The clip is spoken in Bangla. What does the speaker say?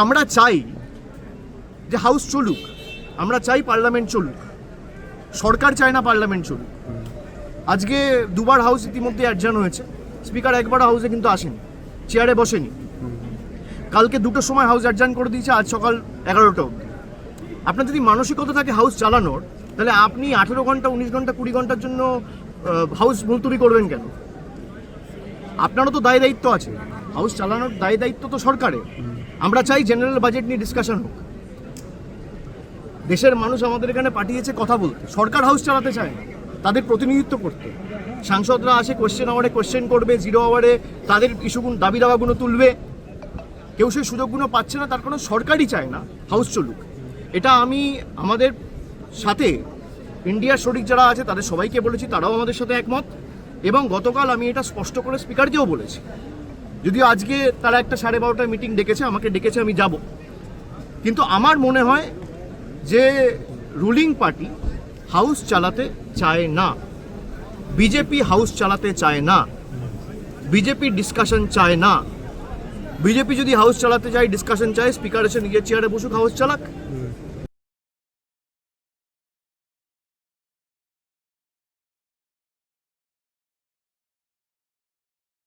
আমরা চাই যে হাউস চলুক, আমরা চাই পার্লামেন্ট চলুক, সরকার চায় না পার্লামেন্ট চলুক। আজকে দুবার হাউস ইতিমধ্যে অ্যাডজার্ন হয়েছে, স্পিকার একবার হাউসে কিন্তু আসেনি, চেয়ারে বসেনি। কালকে 2টোর সময় হাউস অ্যাডজার্ন করে দিয়েছে, আজ সকাল 11টা অবধি। আপনার যদি মানসিকতা থাকে হাউস চালানোর, তাহলে আপনি 18 ঘন্টা 19 ঘন্টা 20 ঘন্টার জন্য হাউস মুলতবি করবেন কেন? আপনারও তো দায় দায়িত্ব আছে, হাউস চালানোর দায় দায়িত্ব তো সরকারের। আমরা চাই জেনারেল বাজেট নিয়ে ডিসকাশন হোক। দেশের মানুষ আমাদের এখানে পাঠিয়েছে কথা বলতে, সরকার হাউস চালাতে চায় না, তাদের প্রতিনিধিত্ব করতে। সাংসদরা আসে কোয়েশ্চেন আওয়ারে কোয়েশ্চেন করবে, 0 আওয়ারে তাদের ইস্যুগুলো দাবি দাওয়াগুলো তুলবে। কেউ সেই সুযোগগুলো পাচ্ছে না, তার কোনো সরকারই চায় না হাউস চলুক। এটা আমি আমাদের সাথে ইন্ডিয়ার শরিক যারা আছে তাদের সবাইকে বলেছি, তারাও আমাদের সাথে একমত। এবং গতকাল আমি এটা স্পষ্ট করে স্পিকারকেও বলেছি, যদিও আজকে তারা একটা 12:30টায় মিটিং ডেকেছে, আমাকে ডেকেছে, আমি যাব। কিন্তু আমার মনে হয় যে রুলিং পার্টি হাউস চালাতে চায় না, বিজেপি হাউস চালাতে চায় না, বিজেপি ডিসকাশন চায় না। বিজেপি যদি হাউস চালাতে চায়, ডিসকাশন চায়, স্পিকার এসে নিজের চেয়ারে বসুক, হাউস চালাক।